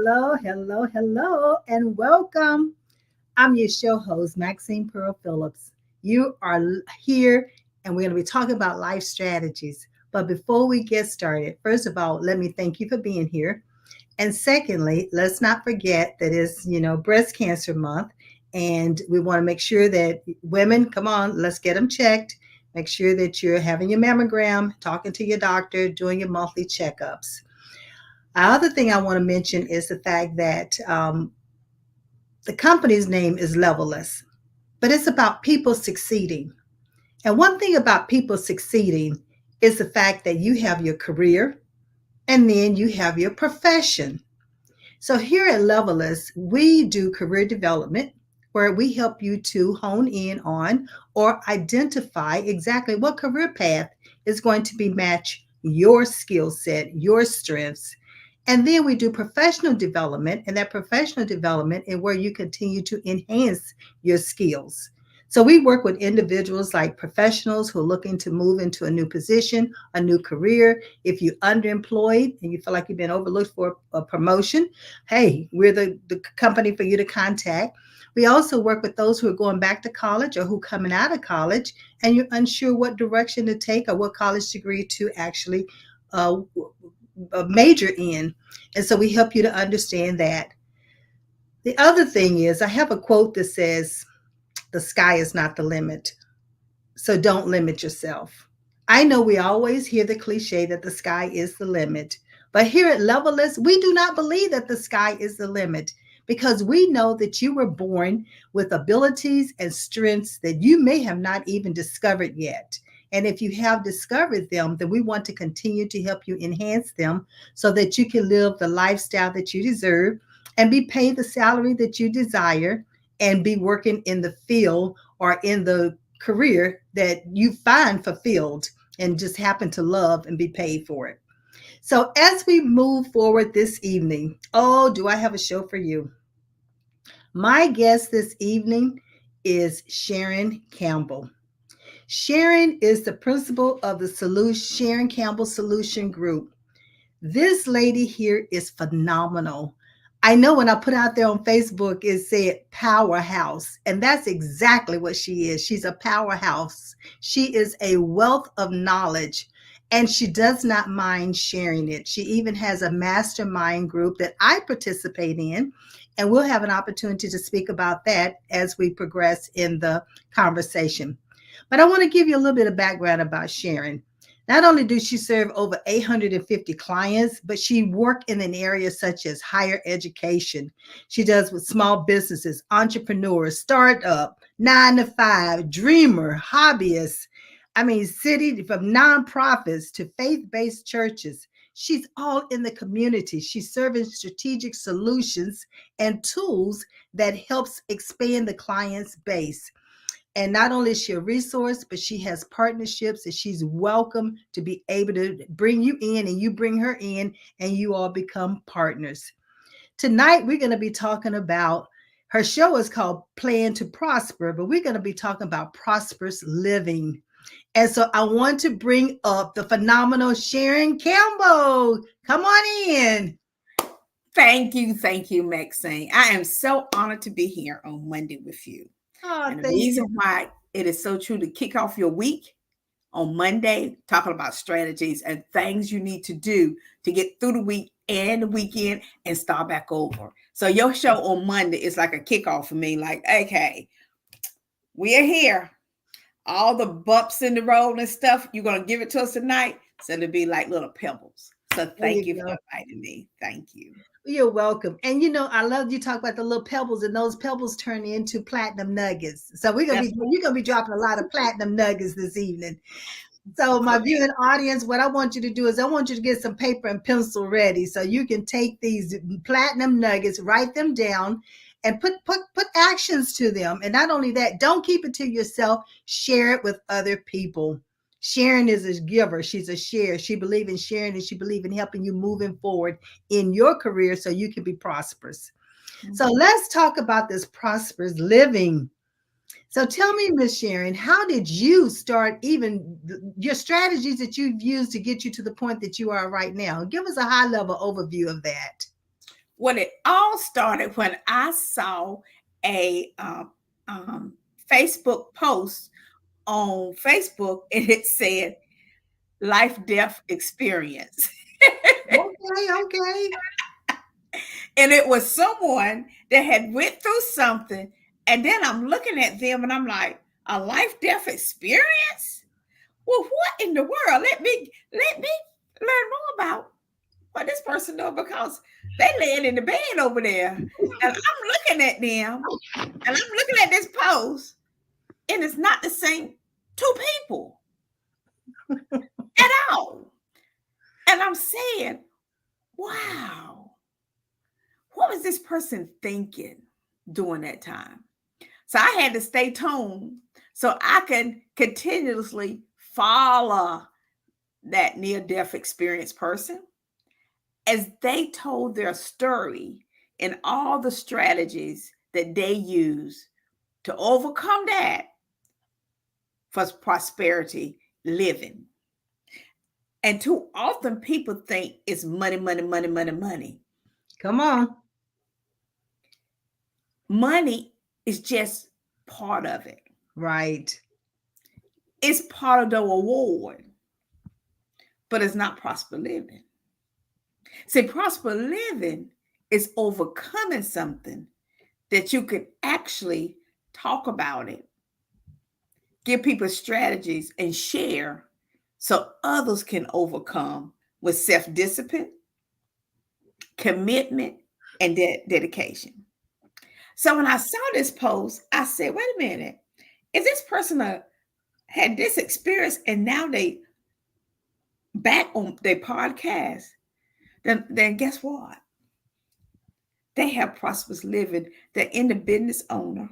hello, and welcome. I'm your show host, Maxine Pearl Phillips. You are here, and we're going to be talking about life strategies. But before we get started, first of all, let me thank you for being here. And secondly, let's not forget that it's, Breast Cancer Month, and we want to make sure that women, come on, let's get them checked. Make sure that you're having your mammogram, talking to your doctor, doing your monthly checkups. Other thing I want to mention is the fact that the company's name is Leveless, but it's about people succeeding. And one thing about people succeeding is the fact that you have your career and then you have your profession. So here at Leveless, we do career development where we help you to hone in on or identify exactly what career path is going to be match your skill set, your strengths. And then we do professional development, and that professional development is where you continue to enhance your skills. So we work with individuals like professionals who are looking to move into a new position, a new career. If you're underemployed and you feel like you've been overlooked for a promotion, hey, we're the company for you to contact. We also work with those who are going back to college or who are coming out of college and you're unsure what direction to take or what college degree to actually uh, major in. And so we help you to understand that. The other thing is, I have a quote that says, the sky is not the limit. So don't limit yourself. I know we always hear the cliche that the sky is the limit, but here at Levelist, we do not believe that the sky is the limit because we know that you were born with abilities and strengths that you may have not even discovered yet. And if you have discovered them, then we want to continue to help you enhance them so that you can live the lifestyle that you deserve and be paid the salary that you desire and be working in the field or in the career that you find fulfilled and just happen to love and be paid for it. So, as we move forward this evening, oh, do I have a show for you? My guest this evening is Sharon Campbell. Sharon is the principal of the Sharon Campbell Solution Group. This lady here is phenomenal. I know when I put out there on Facebook, it said powerhouse, and that's exactly what she is. She's a powerhouse. She is a wealth of knowledge, and she does not mind sharing it. She even has a mastermind group that I participate in, and we'll have an opportunity to speak about that as we progress in the conversation. But I want to give you a little bit of background about Sharon. Not only does she serve over 850 clients, but she works in an area such as higher education. She does with small businesses, entrepreneurs, startup, 9 to 5, dreamer, hobbyists. I mean, city from nonprofits to faith-based churches. She's all in the community. She's serving strategic solutions and tools that helps expand the client's base. And not only is she a resource, but she has partnerships and she's welcome to be able to bring you in and you bring her in and you all become partners. Tonight, we're going to be talking about her show is called Plan to Prosper, but we're going to be talking about prosperous living. And so I want to bring up the phenomenal Sharon Campbell. Come on in. Thank you, Maxine. I am so honored to be here on Monday with you. Oh, And the thank reason you. why it is so true to kick off your week on Monday, talking about strategies and things you need to do to get through the week and the weekend and start back over. So your show on Monday is like a kickoff for me. Like, okay, we are here. All the bumps in the road and stuff, you're gonna give it to us tonight. So it'll be like little pebbles. So There thank you you for go. inviting me. Thank you. You're welcome. And I love you talk about the little pebbles, and those pebbles turn into platinum nuggets. So That's you're gonna be dropping a lot of platinum nuggets this evening. So my correct. viewing audience, what I want you to do is I want you to get some paper and pencil ready so you can take these platinum nuggets, write them down, and put actions to them. And not only that, don't keep it to yourself, share it with other people. Sharon is a giver. She's a share. She believes in sharing and she believes in helping you moving forward in your career so you can be prosperous. So Mhm. let's talk about this prosperous living. So tell me, Miss Sharon, how did you start even your strategies that you've used to get you to the point that you are right now? Give us a high level overview of that. When it all started when I saw a Facebook post on Facebook, and it said life death experience. Okay, okay. And it was someone that had went through something, and then I'm looking at them and I'm like, a life death experience? Well, what in the world? Let me learn more about what this person doing, because they laying in the bed over there, and I'm looking at them, and I'm looking at this post, and it's not the same two people at all. And I'm saying, wow, what was this person thinking during that time? So I had to stay tuned so I can continuously follow that near death experience person as they told their story and all the strategies that they use to overcome that for prosperity living. And too often people think it's money, money, money, money, money. Come on. Money is just part of it. Right. It's part of the reward, but it's not prosper living. See, prosper living is overcoming something that you can actually talk about it, give people strategies, and share so others can overcome with self discipline, commitment, and dedication. So when I saw this post, I said, wait a minute, if this person had this experience and now they back on their podcast, then guess what? They have prosperous living. They're in the business owner,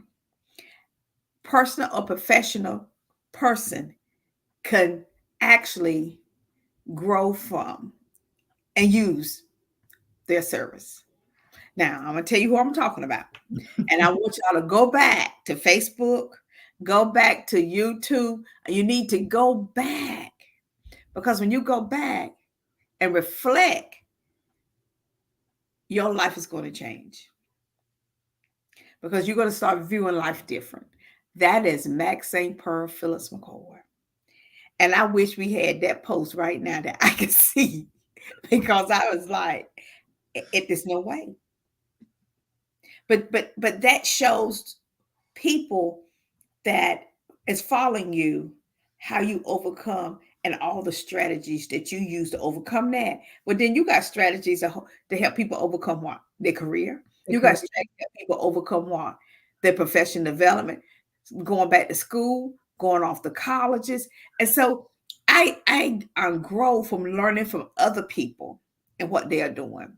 personal or professional person can actually grow from and use their service. Now, I'm going to tell you who I'm talking about. And I want y'all to go back to Facebook, go back to YouTube. You need to go back, because when you go back and reflect, your life is going to change, because you're going to start viewing life different. That is Maxine Pearl Phillips McCoy. And I wish we had that post right now that I could see, because I was like, there's no way. But that shows people that is following you how you overcome and all the strategies that you use to overcome that. But then you got strategies to help people overcome what? Their career. You got strategies to help people overcome what? Their professional development, going back to school, going off to colleges. And so I grow from learning from other people and what they are doing.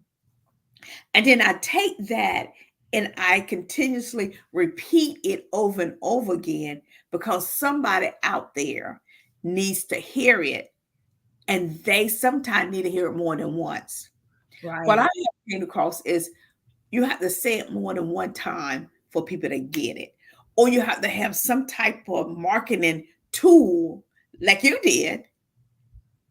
And then I take that and I continuously repeat it over and over again, because somebody out there needs to hear it, and they sometimes need to hear it more than once. What I Right. have came across is you have to say it more than one time for people to get it, or you have to have some type of marketing tool like you did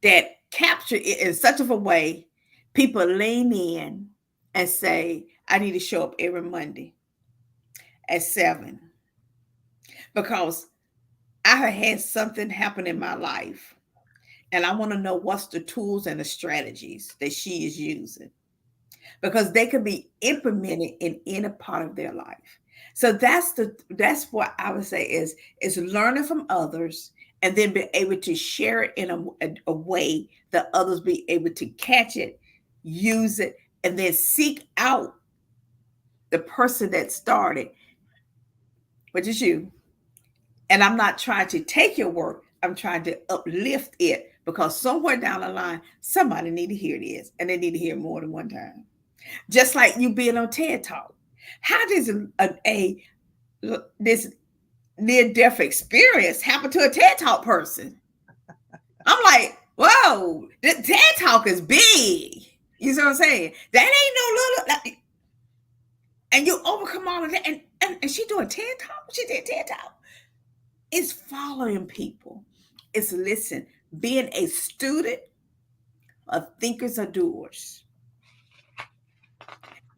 that capture it in such of a way people lean in and say, I need to show up every Monday at 7, because I have had something happen in my life, and I want to know what's the tools and the strategies that she is using, because they can be implemented in any part of their life. So that's what I would say is learning from others, and then be able to share it in a way that others be able to catch it, use it, and then seek out the person that started, which is you. And I'm not trying to take your work, I'm trying to uplift it, because somewhere down the line, somebody need to hear this, and they need to hear it more than one time. Just like you being on TED Talk. How does this near death experience happen to a TED Talk person? I'm like, whoa, the TED Talk is big. You see what I'm saying? That ain't no little. And you overcome all of that. And she doing TED Talk. She did TED Talk. It's following people. It's listen, being a student of thinkers or doers.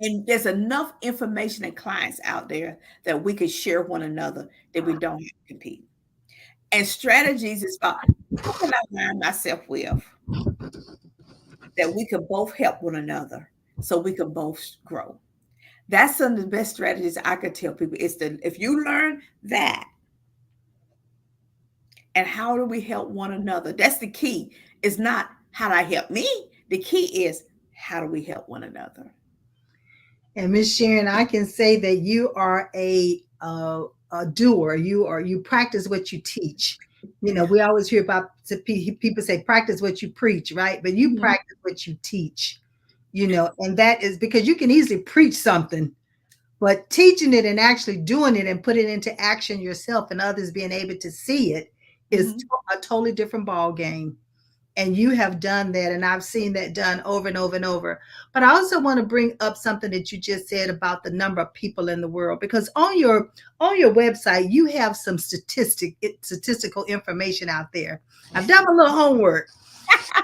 And there's enough information and clients out there that we can share one another, that we don't have to compete. And strategies is about, who can I align myself with, that we can both help one another so we can both grow. That's some of the best strategies I could tell people. Is that if you learn that, and how do we help one another? That's the key. It's not how do I help me? The key is how do we help one another? And Miss Sharon, I can say that you are a doer. You practice what you teach. You know, we always hear about people say practice what you preach, right? But you Mhm. practice what you teach. You know, and that is because you can easily preach something, but teaching it and actually doing it and putting it into action yourself and others being able to see it is Mhm. a totally different ball game. And you have done that, and I've seen that done over and over and over. But I also want to bring up something that you just said about the number of people in the world, because on your website you have some statistical information out there. I've done a little homework,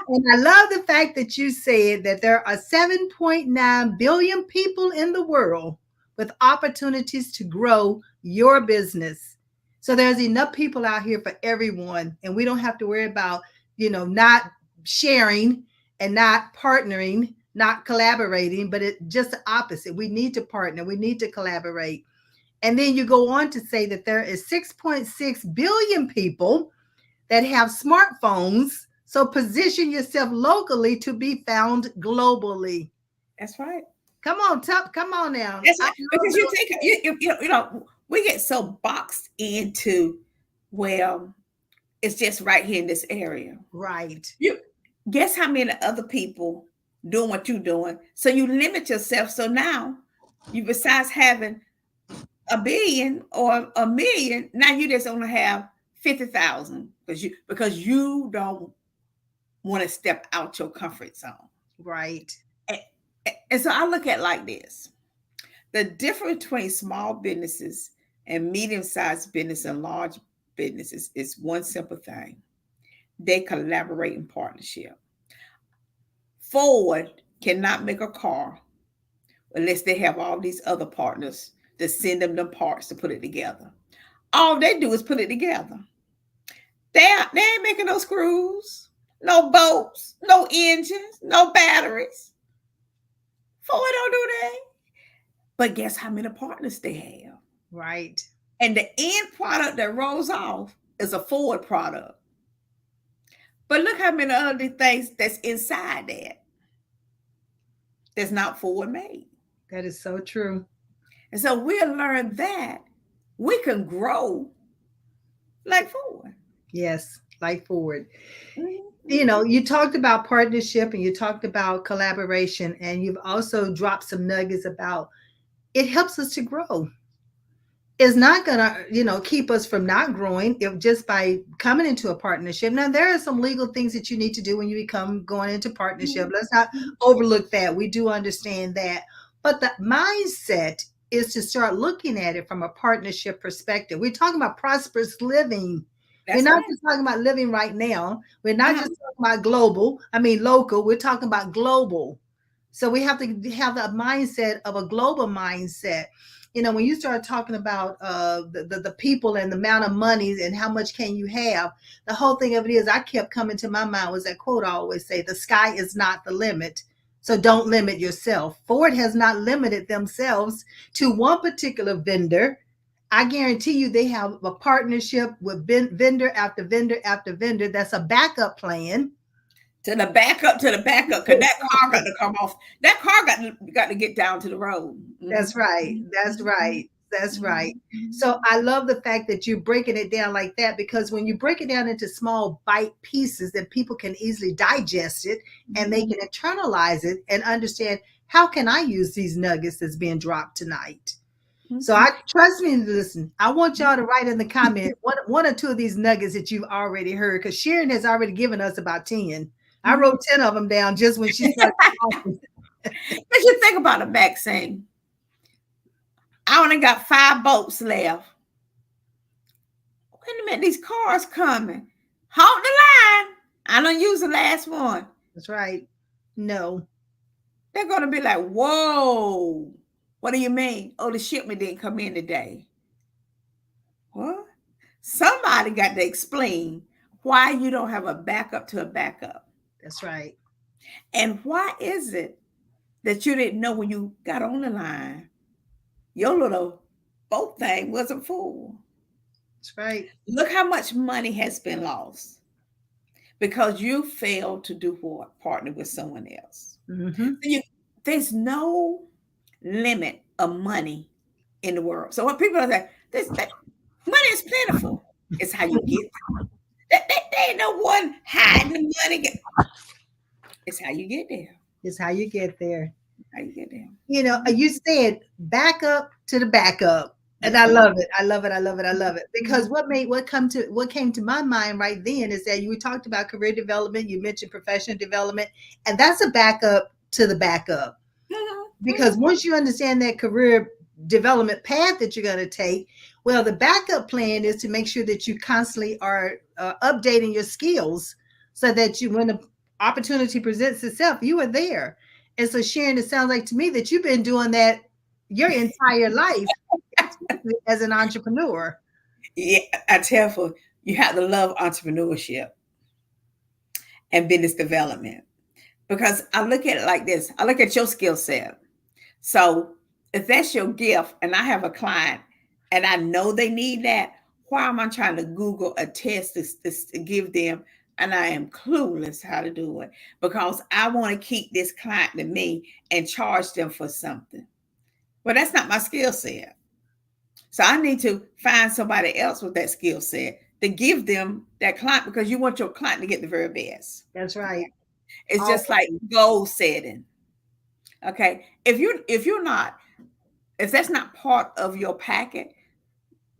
and I love the fact that you said that there are 7.9 billion people in the world with opportunities to grow your business. So there's enough people out here for everyone, and we don't have to worry about, not sharing and not partnering, not collaborating, but it just the opposite. We need to partner, we need to collaborate. And then you go on to say that there is 6.6 billion people that have smartphones. So position yourself locally to be found globally. That's right. Come on, come on now. That's I right. know Because you think we get so boxed into, well, it's just right here in this area. right, You guess how many other people doing what you're doing. So you limit yourself. So now you, besides having a billion or a million, now you just only have 50,000 because you don't want to step out your comfort zone. right. And, and so I look at it like this: the difference between small businesses and medium-sized business and large businesses is one simple thing: they collaborate in partnership. Ford cannot make a car unless they have all these other partners to send them the parts to put it together. All they do is put it together. They ain't making no screws, no bolts, no engines, no batteries. Ford don't do that. But guess how many partners they have? Right. And the end product that rolls off is a Ford product. But look how many other things that's inside that's not Ford made. That is so true. And so we'll learn that we can grow like Ford. Yes, like forward. Mm-hmm. You talked about partnership and you talked about collaboration, and you've also dropped some nuggets about it helps us to grow. Is not going to keep us from not growing if just by coming into a partnership. Now there are some legal things that you need to do when you become going into partnership. Let's not overlook that. We do understand that, but the mindset is to start looking at it from a partnership perspective. We're talking about prosperous living. We're That's not right. just talking about living right now. We're not Uh-huh. just talking about global, I mean local. We're talking about global. So we have to have the mindset of a global mindset. When you start talking about the people and the amount of money and how much can you have, the whole thing of it is, I kept coming to my mind was that quote I always say: the sky is not the limit. So don't limit yourself. Ford has not limited themselves to one particular vendor. I guarantee you they have a partnership with vendor after vendor after vendor. That's a backup plan. To the backup, because that car got to come off. That car got to get down to the road. That's right. That's Mm-hmm. right. That's right. So Mm-hmm. I love the fact that you're breaking it down like that, because when you break it down into small bite pieces, that people can easily digest it and they can internalize it and understand, how can I use these nuggets that's being dropped tonight? So Mm-hmm. I trust me and listen. I want y'all to write in the comment one or two of these nuggets that you've already heard, because Sharon has already given us about 10. I Mm-hmm. wrote 10 of them down just when she started talking. But you think about it, Maxine. I only got 5 boats left. Wait a minute, these cars coming. Hold the line. I don't use the last one. That's right. No. they're going to be like, whoa, what do you mean? Oh, the shipment didn't come in today. What? Somebody got to explain why you don't have a backup to a backup. That's right. And why is it that you didn't know when you got on the line, your little boat thing wasn't full? That's right. Look how much money has been lost because you failed to do what? Partner with someone else. Mm-hmm. So there's no limit of money in the world. So when people are like, that money is plentiful, it's how you get there. There ain't no one hiding the money. It's how you get there. It's how you get there. How you get there. You said back up to the backup. And I Mm-hmm. love it. I love it. I love it. I love it. Because Mm-hmm. what came to my mind right then is that you talked about career development, you mentioned professional development, and that's a backup to the backup. Because once you understand that career development path that you're going to take, well, the backup plan is to make sure that you constantly are updating your skills so that when the opportunity presents itself, you are there. And so, Sharon, it sounds like to me that you've been doing that your entire life as an entrepreneur. Yeah, I tell you have to love entrepreneurship and business development because I look at it like this. I look at your skill set. So if that's your gift and I have a client and I know they need that, why am I trying to Google a test to give them and I am clueless how to do it because I want to keep this client to me and charge them for something. Well, that's not my skill set. So I need to find somebody else with that skill set to give them that client because you want your client to get the very best. That's right. It's Oh, just like goal setting. Okay. If you're not, if that's not part of your packet,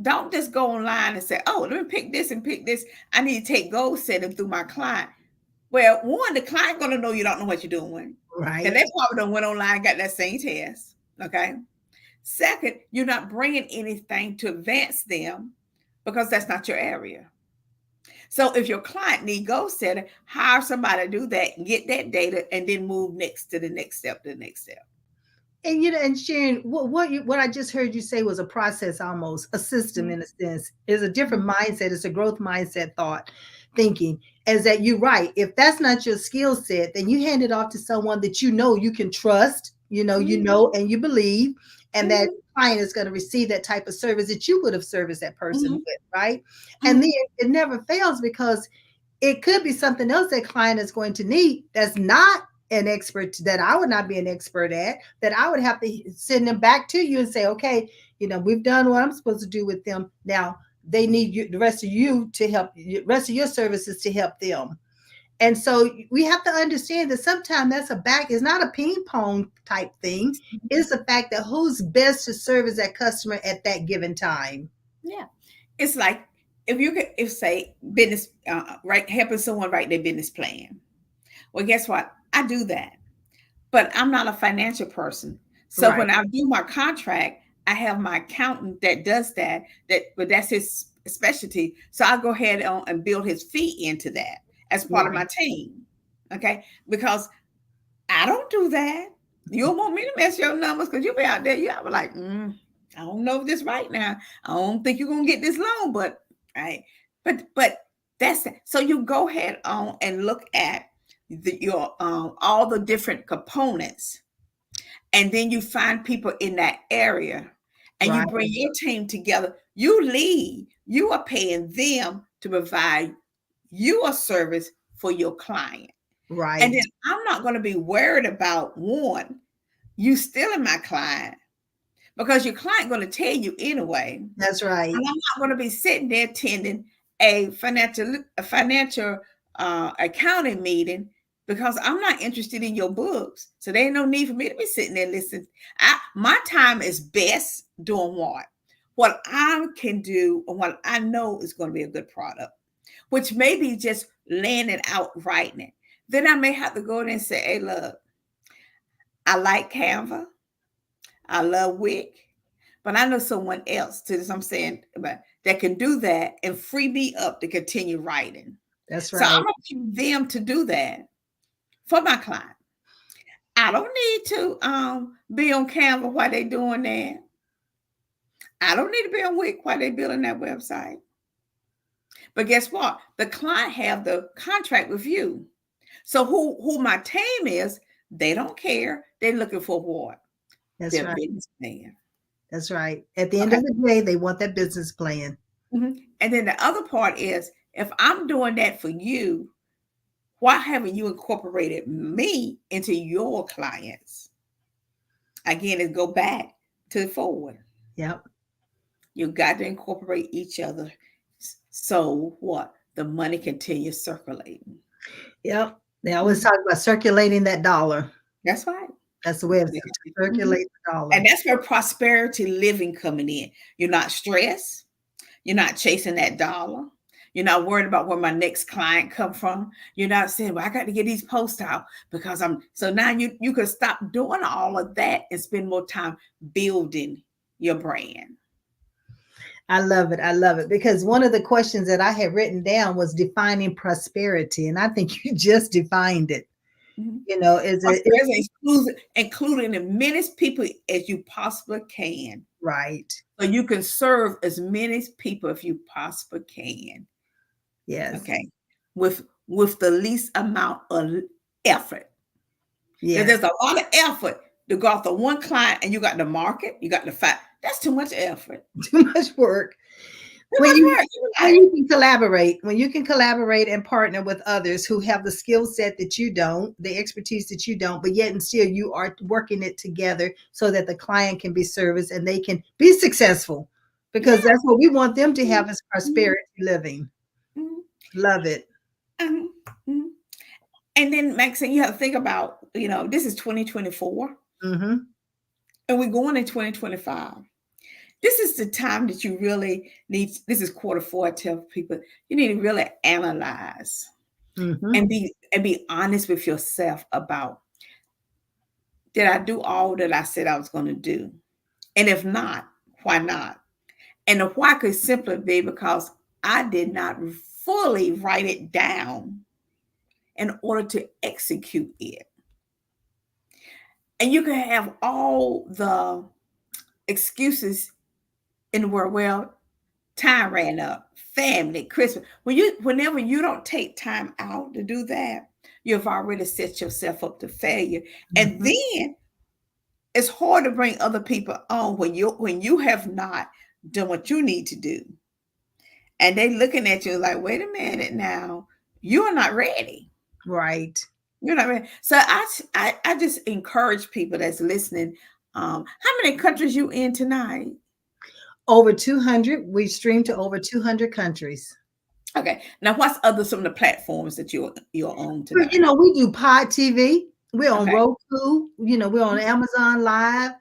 don't just go online and say, oh, let me pick this and pick this. I need to take goal setting through my client. Well, one, the client gonna know you don't know what you're doing. right. And they probably done went online and got that same test. Okay. Second, you're not bringing anything to advance them because that's not your area. So if your client need goal setting, hire somebody to do that, get that data, and then move next to the next step, to the next step. And and Sharon, what I just heard you say was a process, almost a system in a sense. Is a different mindset. It's a growth mindset thought thinking. Is that you're right? If that's not your skill set, then you hand it off to someone that you can trust. And you believe, and that Mhm, client is going to receive that type of service that you would have serviced that person mhm, with, right? And then mhm, it never fails because it could be something else that client is going to need that's not an expert, that I would not be an expert at, that I would have to send them back to you and say, okay, we've done what I'm supposed to do with them. Now they need you, the rest of you to help, the rest of your services to help them. And so we have to understand that sometimes that's it's not a ping pong type thing. It's the fact that who's best to service that customer at that given time. yeah. It's like if you could, if say business, right, helping someone write their business plan. Well, guess what? I do that, but I'm not a financial person. So Right. when I do my contract, I have my accountant that does that. But that's his specialty. So I go ahead on and build his fee into that as part of Right. my team. Okay, because I don't do that. You don't want me to mess your numbers because you'll be out there. You'll be like, I don't know this right now. I don't think you're gonna get this loan, but right. But that's it. So you go ahead on and look at your all the different components, and then you find people in that area, and you Right. bring your team together. You lead. You are paying them to provide you a service for your client. And Right. then I'm not going to be worried about one, you stealing my client because your client going to tell you anyway. That's And right. I'm not going to be sitting there attending a financial accounting meeting because I'm not interested in your books. So there ain't no need for me to be sitting there listening. My time is best doing what I can do and what I know is going to be a good product, which may be just laying it out, writing it. Then I may have to go in and say, hey, look, I like Canva. I love Wix, but I know someone else, to this I'm saying, that can do that and free me up to continue writing. That's So I'm right. going to pay them to do that for my client. I don't need to be on Canva while they doing that. I don't need to be on Wix while they building that website. But guess what? The client have the contract with you. So who my team is, they don't care. They're looking for what? That's Their right. business plan. That's right. At the end Okay. of the day, they want that business plan. And then the other part is, if I'm doing that for you, why haven't you incorporated me into your clients? Again, it go back to the forward. Yep. You got to incorporate each other. So what? The money continues circulating. Yep. They always talk about circulating that dollar. That's right. That's the way of circulate the dollar. And that's where prosperity living coming in. You're not stressed. You're not chasing that dollar. You're not worried about where my next client come from. You're not saying, well, I got to get these posts out because so now you can stop doing all of that and spend more time building your brand. I love it. I love it, because one of the questions that I had written down was defining prosperity. And I think you just defined it. You know, Including as many people as you possibly can. Right. So you can serve as many people if you possibly can. Yes. Okay. With the least amount of effort. Yeah. There's a lot of effort to go after one client, and you got the market, you got the fact. That's too much effort. Too much work. When you can collaborate, and partner with others who have the skill set that you don't, the expertise that you don't, but yet and still you are working it together so that the client can be serviced and they can be successful, because that's what we want them to have, is prosperity living. Love it. And then, Maxine, you have to think about, this is 2024, and we're going in 2025. This is the time that you really need. This is Q4. I tell people you need to really analyze and be honest with yourself about, did I do all that I said I was going to do? And if not, why not? And the why could simply be because I did not fully write it down in order to execute it. And you can have all the excuses in the world. Well, time ran up, family, Christmas. Whenever you don't take time out to do that, you've already set yourself up to failure. And then it's hard to bring other people on when you have not done what you need to do. And they looking at you like, wait a minute now, you are not ready. Right. You're not ready. So I just encourage people that's listening. How many countries you in tonight? Over 200. We stream to over 200 countries. Okay. Now, what's some of the platforms that you're on tonight? We do Pod TV. We're on Roku. We're on Amazon Live.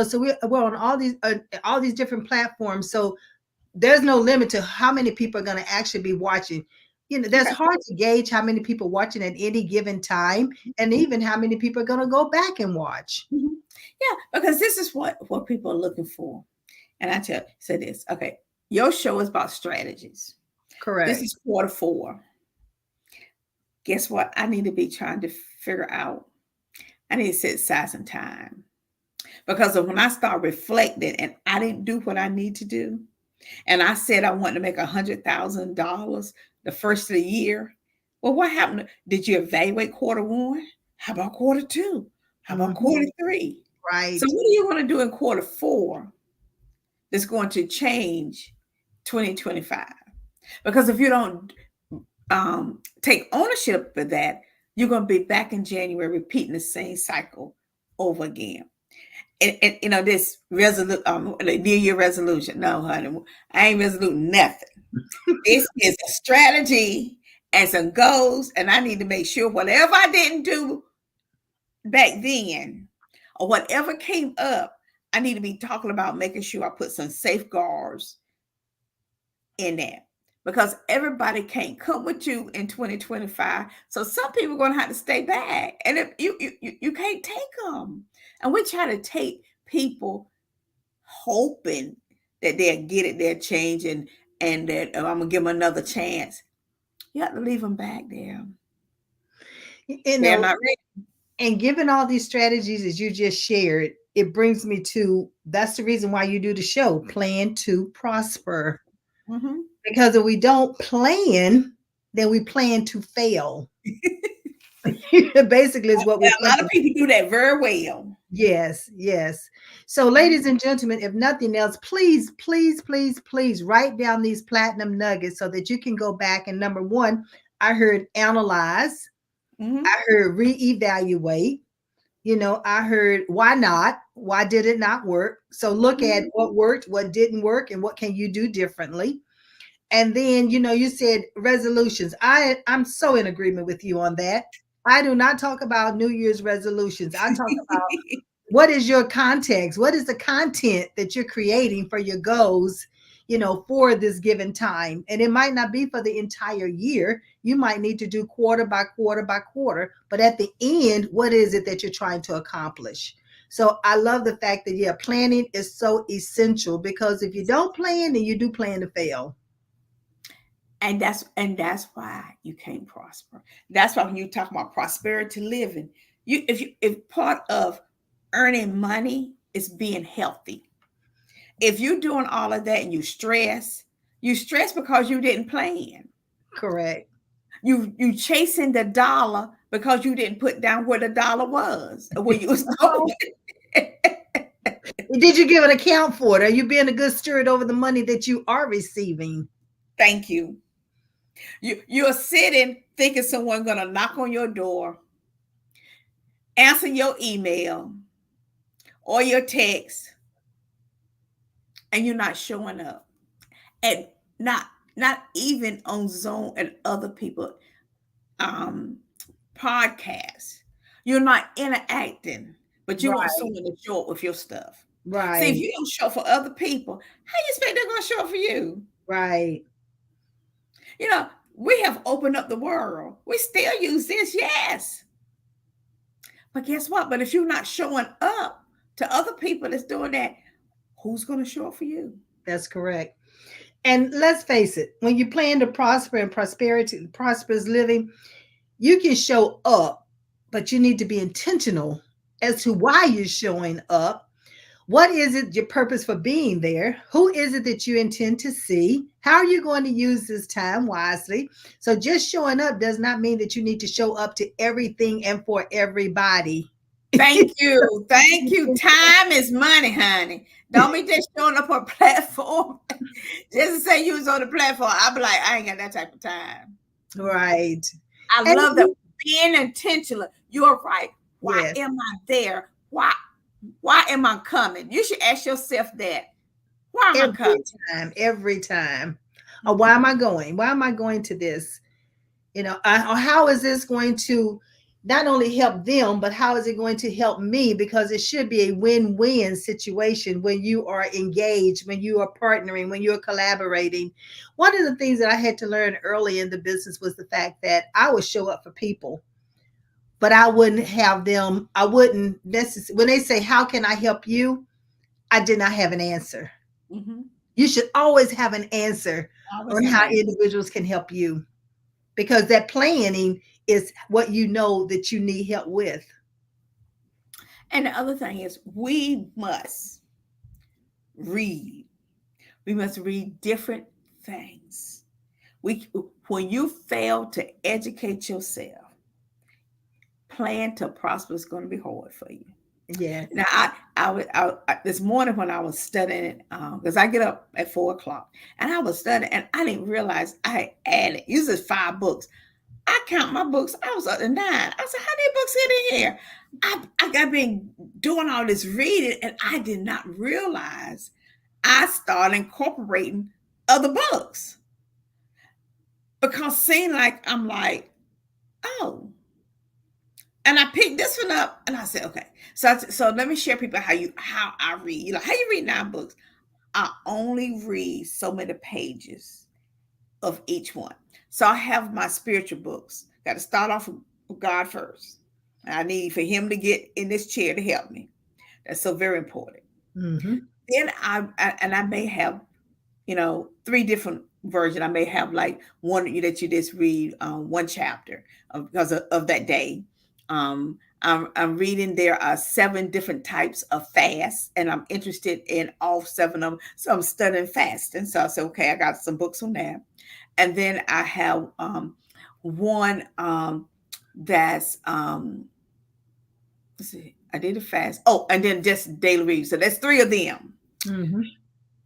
So we're on all these different platforms. So there's no limit to how many people are going to actually be watching. That's hard to gauge how many people watching at any given time, and even how many people are going to go back and watch. Yeah, because this is what people are looking for. And I say this. Okay, your show is about strategies. Correct. This is Q4. Guess what? I need to be trying to figure out. I need to set aside some time, because when I start reflecting and I didn't do what I need to do, and I said I wanted to make $100,000 the first of the year. Well, what happened? Did you evaluate Q1? How about Q2? How about Q3? Right. So what are you going to do in Q4 that's going to change 2025? Because if you don't take ownership of that, you're going to be back in January repeating the same cycle over again. And this New Year resolution. No, honey, I ain't resolute nothing. This is a strategy and some goals, and I need to make sure whatever I didn't do back then, or whatever came up, I need to be talking about making sure I put some safeguards in that, because everybody can't come with you in 2025. So some people are going to have to stay back, and if you can't take them. And we try to take people hoping that they'll get it, they'll change, and that I'm going to give them another chance. You have to leave them back there. They're not ready. And given all these strategies as you just shared, it brings me to that's the reason why you do the show, plan to prosper. Mm-hmm. Because if we don't plan, then we plan to fail. Basically, is what we A lot of plan. people do that very well. Yes, yes. So, Mhm. ladies and gentlemen, if nothing else, please, please, please, please write down these platinum nuggets so that you can go back and number one, I heard analyze, Mhm. I heard reevaluate, I heard why not? Why did it not work? So look at Mhm. what worked, what didn't work, and what can you do differently. And then, you said resolutions. I'm so in agreement with you on that. I do not talk about New Year's resolutions. I talk about what is your context? What is the content that you're creating for your goals, for this given time? And it might not be for the entire year. You might need to do quarter by quarter by quarter. But at the end, what is it that you're trying to accomplish? So I love the fact that, yeah, planning is so essential because if you don't plan, then you do plan to fail. And that's why you can't prosper. That's why when you talk about prosperity living, if part of earning money is being healthy. If you're doing all of that and you stress because you didn't plan. Correct. You chasing the dollar because you didn't put down where the dollar was or where you was going. Did you give an account for it? Are you being a good steward over the money that you are receiving? Thank you. You're sitting thinking someone gonna knock on your door, answer your email or your text, and you're not showing up. And not even on Zoom and other people um podcasts. You're not interacting, but you want Right, someone to show up with your stuff. See, if right, you don't show up for other people, how you expect they're gonna show up for you? right. You know, we have opened up the world. We still use this, yes. But guess what? But if you're not showing up to other people that's doing that, who's gonna show up for you? That's correct. And let's face it, when you plan to prosper and prosperity, prosperous living, you can show up, but you need to be intentional as to why you're showing up. What is it, your purpose for being there? Who is it that you intend to see? How are you going to use this time wisely? So, just showing up does not mean that you need to show up to everything and for everybody. Thank you. Thank you. Time is money, honey. Don't be just showing up on a platform. Just to say you was on the platform. I'll be like, I ain't got that type of time. Right. I And love that being intentional. You're right. Why yes, am I there? Why am I coming? You should ask yourself that. Why am I coming? every time, every time. Why Mhm. am I going? Why am I going to this? How is this going to not only help them, but how is it going to help me? Because it should be a win-win situation when you are engaged, when you are partnering, when you're collaborating. One of the things that I had to learn early in the business was the fact that I would show up for people, but I wouldn't necessarily, when they say, how can I help you? I did not have an answer. Mhm. You should always have an answer I always on have how an answer. individuals can help you because that planning is what you know that you need help with. And the other thing is we must read. We must read different things. We when you fail to educate yourself, plan to prosper is going to be hard for you. Yes. Now, this morning when I was studying, because I get up at 4 o'clock, and I was studying, and I didn't realize I added usually 5 books. I count my books. I was up to 9. I said, "How many books get in here?" I got been doing all this reading, and I did not realize I started incorporating other books because seeing like I'm like, oh, and I picked this one up, and I said, okay. So let me share people how I read. You know, how you read 9 books? I only read so many pages of each one. So I have my spiritual books. Got to start off with God first. I need for Him to get in this chair to help me. That's so very important. Hmm. Then I may have 3 different versions. I may have like one that you just read one chapter because of that day. I'm reading there are 7 different types of fasts, and I'm interested in all 7 of them. So I'm studying fasting. So I said, okay, I got some books on that. And then I have one that's let's see, I did a fast. Oh, and then just daily read. So that's 3 of them. Mm-hmm.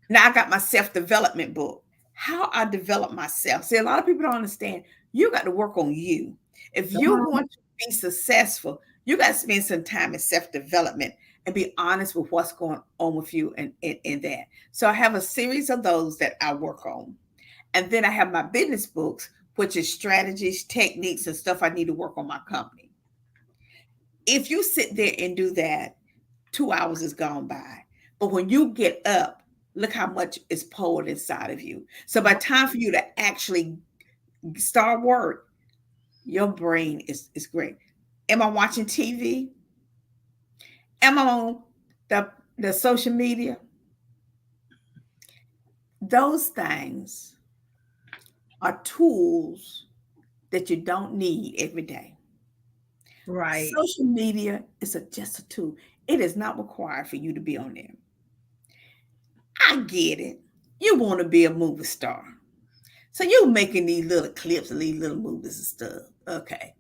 Now I got my self-development book. How I develop myself. See, a lot of people don't understand. You got to work on you. If you want to be successful, you got to spend some time in self-development and be honest with what's going on with you and in that. So I have a series of those that I work on. And then I have my business books, which is strategies, techniques, and stuff I need to work on my company. If you sit there and do that, 2 hours is gone by. But when you get up, look how much is poured inside of you. So by time for you to actually start work, your brain is great. Am I watching TV? Am I on the social media? Those things are tools that you don't need every day. Right. Social media is just a tool. It is not required for you to be on there. I get it. You want to be a movie star. So you're making these little clips of these little movies and stuff. Okay.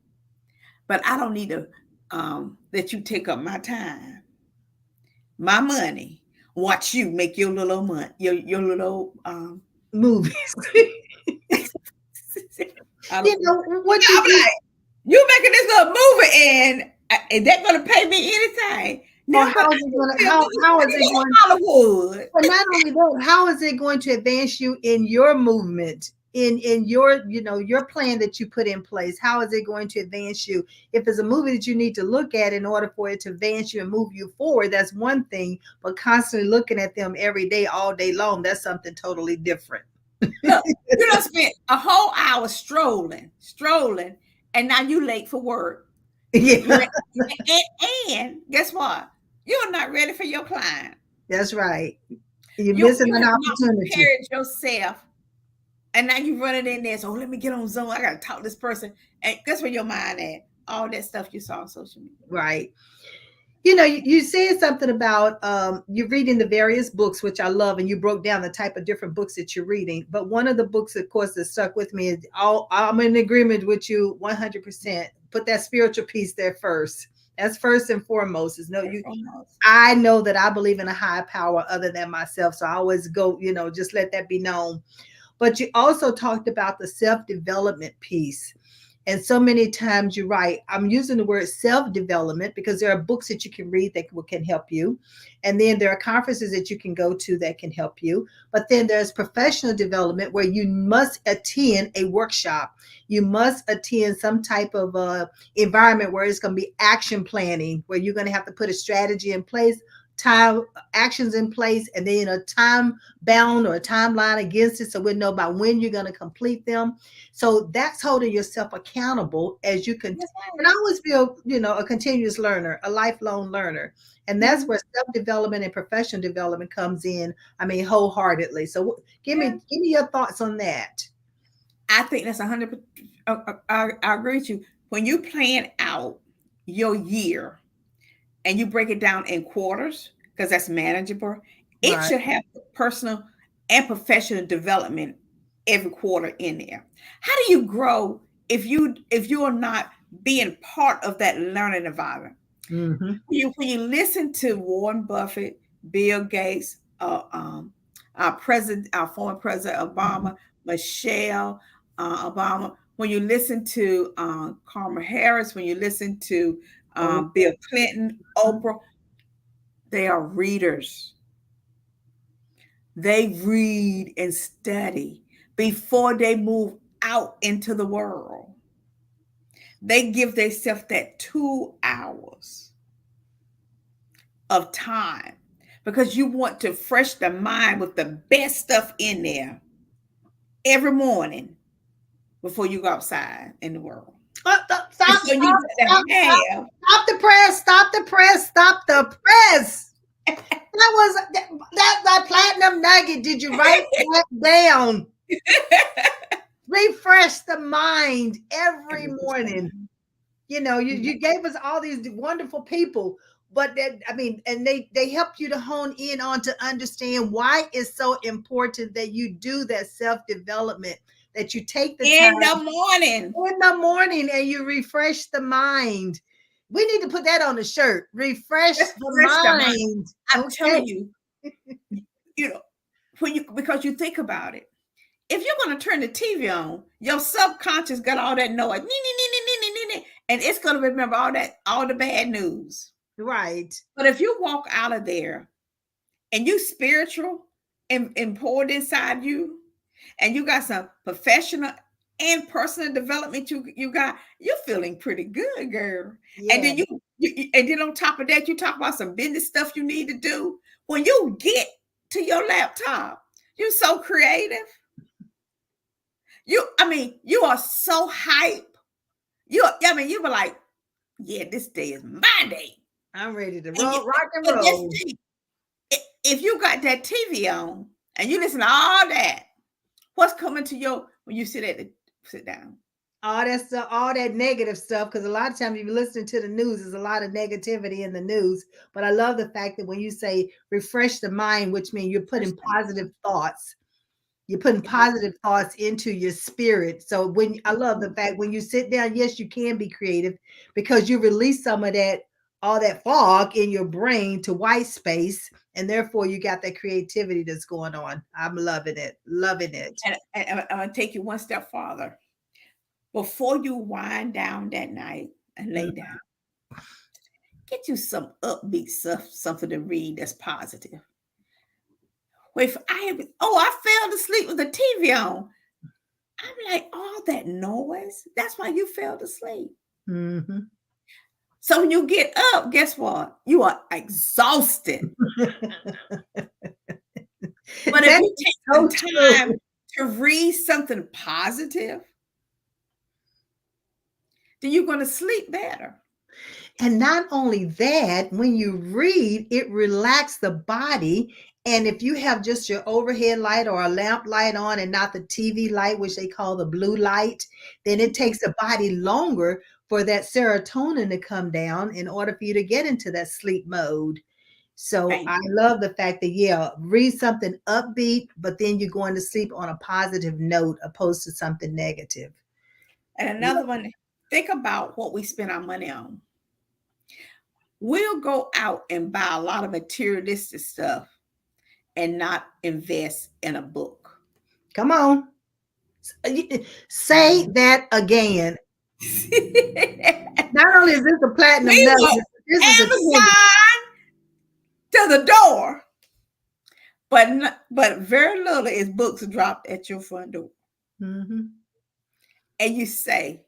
But I don't need to let you take up my time, my money, watch you make your little money, your little Movies. I You don't, know what I'm you like, you making this little movie and they're gonna pay me anything. or No, but how I is it can going to still how is be it in going? Hollywood. But not only that, how is it going to advance you in your movement, in your, your plan that you put in place? How is it going to advance you? If it's a movie that you need to look at in order for it to advance you and move you forward, that's one thing. But constantly looking at them every day, all day long, that's something totally different. Look, you done spent a whole hour strolling, and now you late for work. Yeah, And guess what? You're not ready for your client. that's right. You're missing You an have not opportunity. prepared yourself, and now you running in there. So let me get on Zoom. I gotta talk to this person, and guess where your mind at? All that stuff you saw on social media. Right. You said something about you're reading the various books, which I love, and you broke down the type of different books that you're reading. But one of the books, of course, that stuck with me is I'm in agreement with you 100%. Put that spiritual piece there first. That's first and foremost. Is no you. I know that I believe in a higher power other than myself, so I always go. Just let that be known. But you also talked about the self development piece. And so many times you're right. I'm using the word self-development because there are books that you can read that can help you. And then there are conferences that you can go to that can help you. But then there's professional development where you must attend a workshop. You must attend some type of environment where it's going to be action planning, where you're going to have to put a strategy in place, time actions in place, and then a time bound or a timeline against it, so we know by when you're going to complete them. So that's holding yourself accountable as you can. And I always feel, a continuous learner, a lifelong learner. And that's where self-development and professional development comes in. I mean, wholeheartedly. So give me your thoughts on that. I think that's 100%. I agree with you. When you plan out your year and you break it down in quarters, because that's manageable, it Right. should have personal and professional development every quarter in there. How do you grow if you are not being part of that learning environment? Mm-hmm. When you listen to Warren Buffett, Bill Gates, our former president Obama, Michelle Obama, when you listen to Kamala Harris, when you listen to Bill Clinton, Oprah, they are readers. They read and study before they move out into the world. They give themselves that 2 hours of time because you want to fresh the mind with the best stuff in there every morning before you go outside in the world. Stop, And stop, so you got to have stop the press, stop the press, stop the press. That was that platinum nugget. Did you write that down? Refresh the mind every morning. You gave us all these wonderful people, but that, I mean, and they help you to hone in on to understand why it's so important that you do that self-development, that you take the In time the morning. in the morning and you refresh the mind. We need to put that on the shirt. Refresh the Refresh the mind. mind. I'm Okay. telling you, you know, because you think about it. If you're going to turn the TV on, your subconscious got all that noise, and it's going to remember all the bad news. Right. But if you walk out of there and you spiritual and poured inside you, and you got some professional and personal development, you're feeling pretty good, girl. And Yeah. then and then on top of that, you talk about some business stuff you need to do. When you get to your laptop, you're so creative. You are so hype. You were like, yeah, this day is my day. I'm ready to And roll, rock and and roll. if you got that TV on and you listen to all that, what's coming to your when you sit down? All that stuff, all that negative stuff, because a lot of times if you listen to the news, there's a lot of negativity in the news. But I love the fact that when you say refresh the mind, which means you're putting positive thoughts. You're putting positive thoughts into your spirit. So I love the fact when you sit down, yes, you can be creative because you release some of that, all that fog in your brain to white space, and therefore you got that creativity that's going on. I'm loving it, loving it. And I'm gonna take you one step farther. Before you wind down that night and lay down, get you some upbeat stuff, something to read that's positive. If I fell asleep with the TV on. I'm like, all that noise, that's why you fell asleep. Mm-hmm. So when you get up, guess what? You are exhausted. But if you take some time to read something positive, then you're going to sleep better. And not only that, when you read, it relaxes the body. And if you have just your overhead light or a lamp light on and not the TV light, which they call the blue light, then it takes the body longer for that serotonin to come down in order for you to get into that sleep mode. So I love the fact that, yeah, read something upbeat, but then you're going to sleep on a positive note opposed to something negative. And another one, think about what we spend our money on. We'll go out and buy a lot of materialistic stuff and not invest in a book. Come on. Say that again. Not only is this a platinum note, this is Amazon to the door, but very little is books dropped at your front door. Mm-hmm. And you say,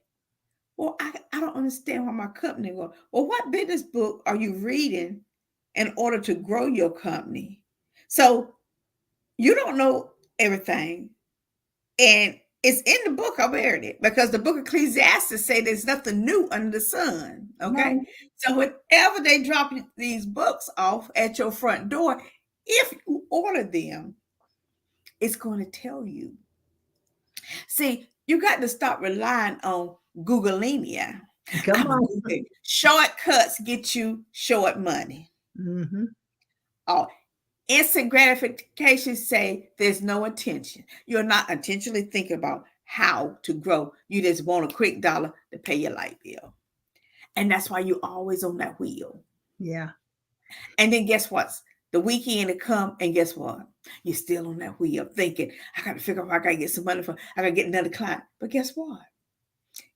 well, I don't understand why my company will. Well, what business book are you reading in order to grow your company? So you don't know everything. And it's in the book. I read it because the book of Ecclesiastes say there's nothing new under the sun. Okay. No. So whenever they drop these books off at your front door, if you order them, it's going to tell you. See, you got to stop relying on Googlemania. Come on. Shortcuts get you short money. Mm-hmm. Oh, instant gratification say there's no intention. You're not intentionally thinking about how to grow. You just want a quick dollar to pay your light bill. And that's why you're always on that wheel. Yeah. And then guess what? The weekend to come, and guess what? You're still on that wheel thinking, I got to figure out how I got to get some money I got to get another client. But guess what?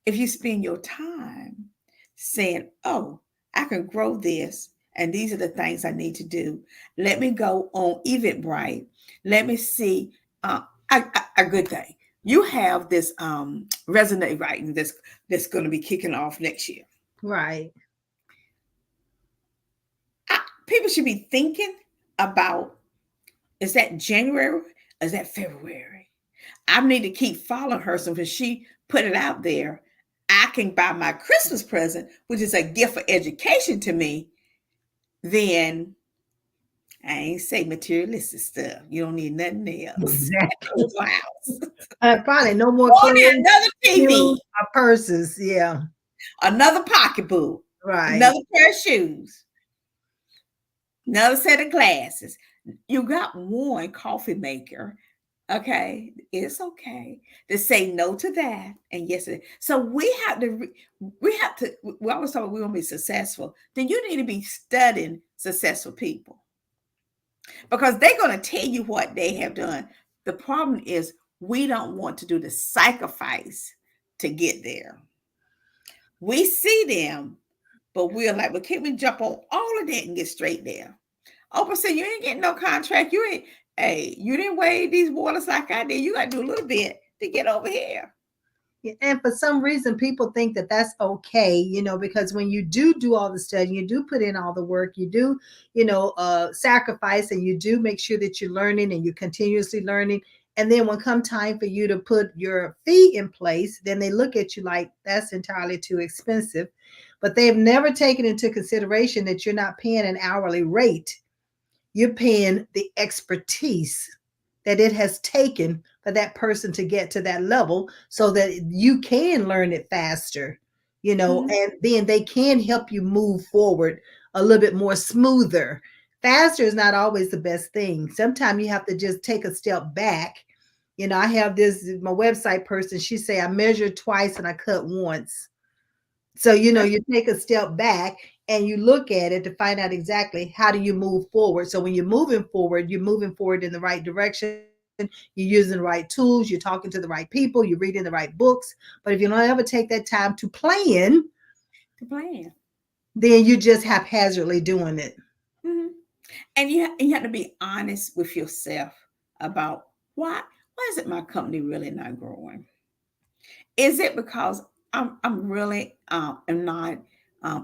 If you spend your time saying, oh, I can grow this, and these are the things I need to do. Let me go on Eventbrite. Let me see a good thing. You have this resume writing that's going to be kicking off next year. Right. People should be thinking about, is that January or is that February? I need to keep following her so when she put it out there, I can buy my Christmas present, which is a gift for education to me. Then I ain't say materialistic stuff. You don't need nothing else. Exactly. Probably no more clothes, another TV, purses. Yeah. another pocketbook, Right. another pair of shoes, another set of glasses. You got one coffee maker. Okay, it's okay to say no to that and yes. So we have to. We always talk about we want to be successful. Then you need to be studying successful people because they're going to tell you what they have done. The problem is we don't want to do the sacrifice to get there. We see them, but we're like, well, can't we jump on all of that and get straight there? Oprah said, you ain't getting no contract. You ain't, hey, you didn't wade these waters like I did. You got to do a little bit to get over here. Yeah, and for some reason, people think that that's okay, because when you do all the study, you do put in all the work, you do, sacrifice, and you do make sure that you're learning and you're continuously learning. And then when come time for you to put your fee in place, then they look at you like that's entirely too expensive. But they've never taken into consideration that you're not paying an hourly rate. You're paying the expertise that it has taken for that person to get to that level so that you can learn it faster, Mhm. and then they can help you move forward a little bit more smoother. Faster is not always the best thing. Sometimes you have to just take a step back. I have this, my website person, she say, I measured twice and I cut once. So, That's you take a step back and you look at it to find out exactly how do you move forward. So when you're moving forward in the right direction. You're using the right tools, you're talking to the right people, you're reading the right books. But if you don't ever take that time to plan, the plan. then you're just haphazardly doing it. Mhm. And you have to be honest with yourself about why is it my company really not growing? Is it because I'm really am not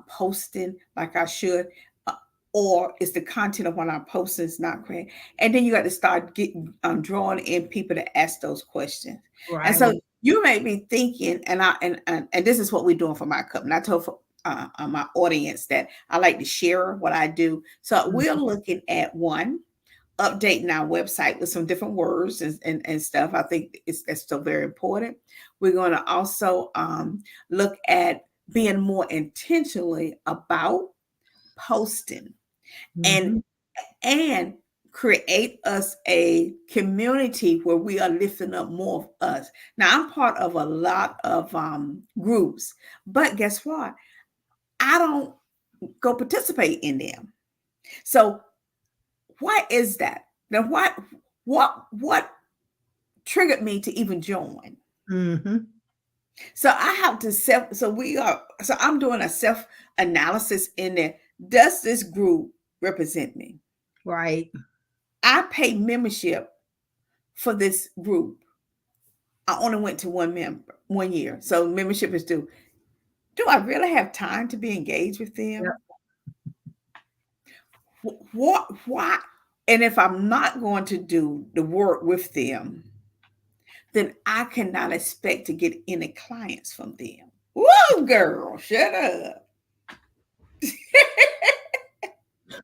posting like I should, uh, or is the content of what I'm posting is not great? And then you got to start getting drawing in people to ask those questions. And Right. so you may be thinking, and this is what we're doing for my company. I told my audience that I like to share what I do. So we're Mhm. looking at one updating our website with some different words and stuff. I think that's still very important. We're going to also look at being more intentionally about posting and Mhm. and create us a community where we are lifting up more of us. Now I'm part of a lot of groups, but guess what? I don't go participate in them. So why is that? Now what triggered me to even join? Mhm. So I have to I'm doing a self analysis in there. Does this group represent me? Right. I pay membership for this group. I only went to one member 1 year. So membership is due. Do I really have time to be engaged with Yep. them? What why? And if I'm not going to do the work with them, then I cannot expect to get any clients from them. Whoa, girl, shut up.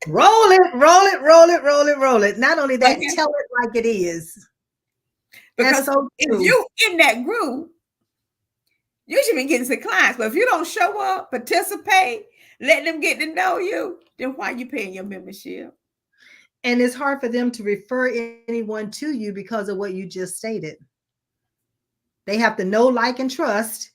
Roll it, roll it, roll it, roll it, roll it. Not only that, Okay. tell it like it is. That's Because so if true. you in that group, you should be getting some clients. But if you don't show up, participate, let them get to know you, then why are you paying your membership? And it's hard for them to refer anyone to you because of what you just stated. They have to know, like, and trust.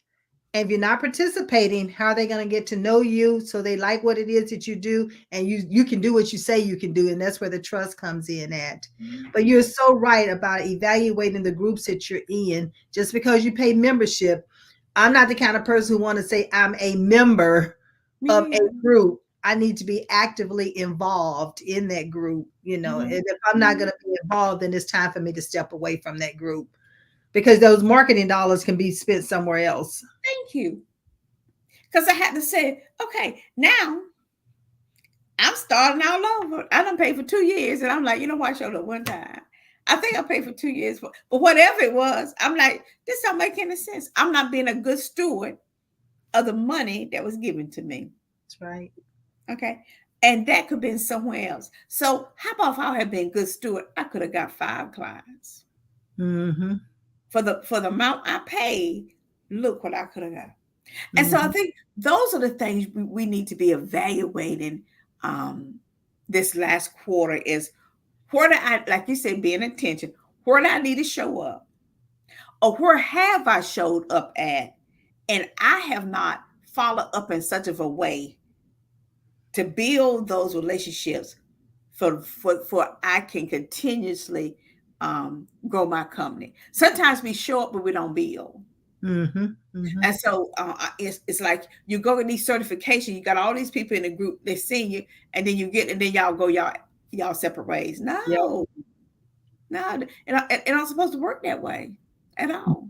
And if you're not participating, how are they going to get to know you so they like what it is that you do and you can do what you say you can do? And that's where the trust comes in at. But you're so right about evaluating the groups that you're in. Just because you pay membership, I'm not the kind of person who want to say I'm a member Me of a neither. group. I need to be actively involved in that group, Mhm, and if I'm not going mhm. to be involved, then it's time for me to step away from that group because those marketing dollars can be spent somewhere else. Thank you. Because I had to say, okay, now I'm starting all over. I done paid for 2 years, and I'm like, you know what? I showed up one time. I think I paid for 2 years, but whatever it was, I'm like, this don't make any sense. I'm not being a good steward of the money that was given to me. That's right. Okay. And that could have been somewhere else. So how about if I had been good steward? I could have got 5 clients. Hmm. For the amount I paid, look what I could have got. And so I Mhm. think those are the things we need to be evaluating um, this last quarter is where do I, like you said, being attention, where do I need to show up? Or where have I showed up at? And I have not followed up in such of a way to build those relationships for I can continuously grow my company. Sometimes we show up, but we don't build. Mhm. Mhm. And so it's like you go get these certifications. You got all these people in the group. They're seeing you, and then you get, and then y'all go y'all separate ways. Yep. No, no, it not supposed to work that way at all.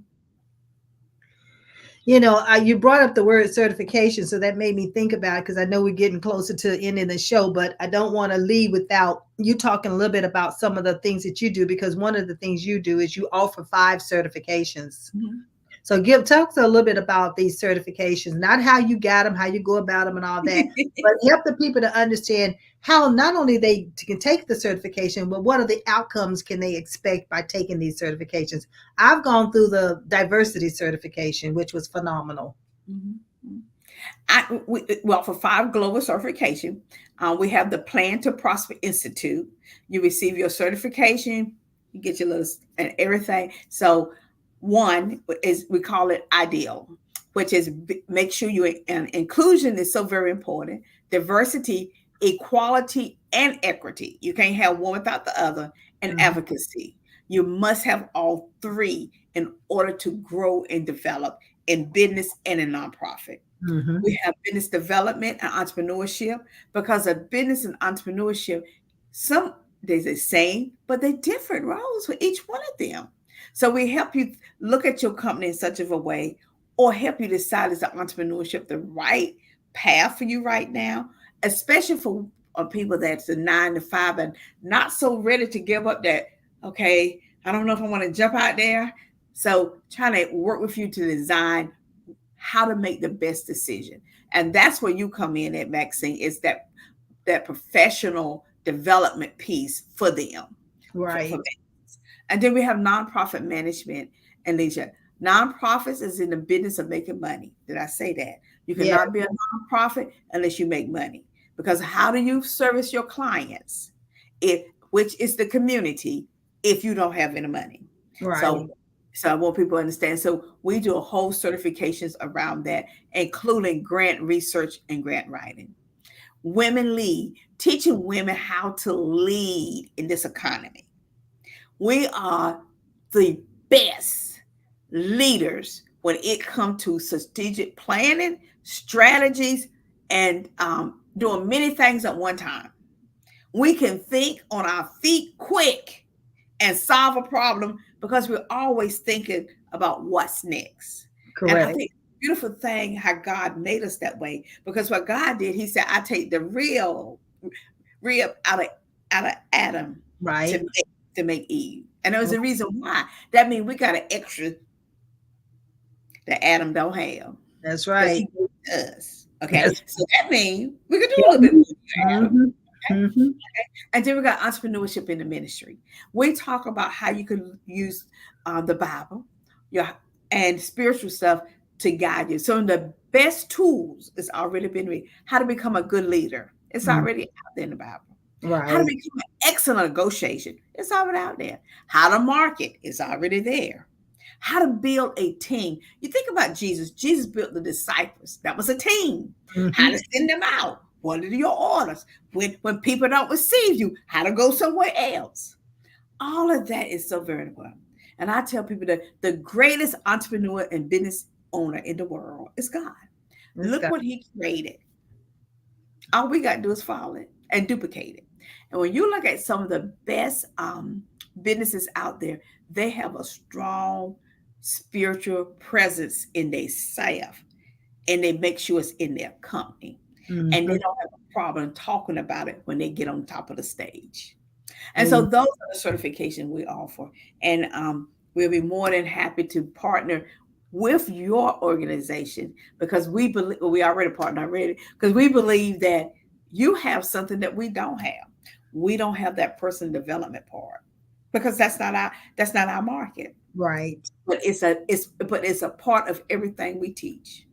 You brought up the word certification, so that made me think about it because I know we're getting closer to ending the show, but I don't want to leave without you talking a little bit about some of the things that you do because one of the things you do is you offer 5 certifications. Mhm. So talk to a little bit about these certifications, not how you got them, how you go about them, and all that, but help the people to understand how not only they can take the certification, but what are the outcomes can they expect by taking these certifications. I've gone through the diversity certification, which was phenomenal. Mhm. Well, for 5 global certification, we have the Plan to Prosper Institute. You receive your certification, you get your little and everything. So, one is we call it ideal, which is make sure you and inclusion is so very important. Diversity, equality, and equity. You can't have one without the other. And Mhm. advocacy. You must have all three in order to grow and develop in business and in nonprofit. Mhm. We have business development and entrepreneurship because of business and entrepreneurship, some they're the same, but they're different roles for each one of them. So we help you look at your company in such of a way, or help you decide is the entrepreneurship the right path for you right now, especially for people that's a 9 to 5 and not so ready to give up that, okay, I don't know if I want to jump out there. So trying to work with you to design how to make the best decision. And that's where you come in at Maxine, is that professional development piece for them. For Right. and then we have nonprofit management and leisure. Nonprofits is in the business of making money. Did I say that? You Yeah. cannot be a nonprofit unless you make money. Because how do you service your clients? If which is the community if you don't have any money. Right. So I want people to understand. So we do a whole certifications around that, including grant research and grant writing. Women lead, teaching women how to lead in this economy. We are the best leaders when it comes to strategic planning, strategies, and doing many things at one time. We can think on our feet quick and solve a problem because we're always thinking about what's next. And I Correct. think beautiful thing how God made us that way, because what God did, he said, I take the real out of Adam to Right. make Eve. And there was a reason why. That means we got an extra that Adam don't have That's because right. he gave it to us. Okay. That's So that means we could do a little bit yep. more than Adam. Mhm. Okay. Mhm. And then we got entrepreneurship in the ministry. We talk about how you can use the Bible, your and spiritual stuff to guide you. So the best tools is already been read. How to become a good leader. It's Mm. already out there in the Bible. How to Right. become an excellent negotiation. It's already out there. How to market is already there. How to build a team. You think about Jesus. Jesus built the disciples. That was a team. How Mhm. to send them out. What are your orders? When people don't receive you, how to go somewhere else. All of that is so very important. And I tell people that the greatest entrepreneur and business owner in the world is God. It's Look got what he created. All we got to do is follow it and duplicate it. And when you look at some of the best businesses out there, they have a strong spiritual presence in their self, and they make sure it's in their company. And they mhm. don't have a problem talking about it when they get on top of the stage. And so Amen. those are the certification we offer. And we'll be more than happy to partner with your organization, because we believe, well, we already partnered already, because we believe that you have something that we don't have. We don't have that person development part because that's not our market. Right. But it's a part of everything we teach.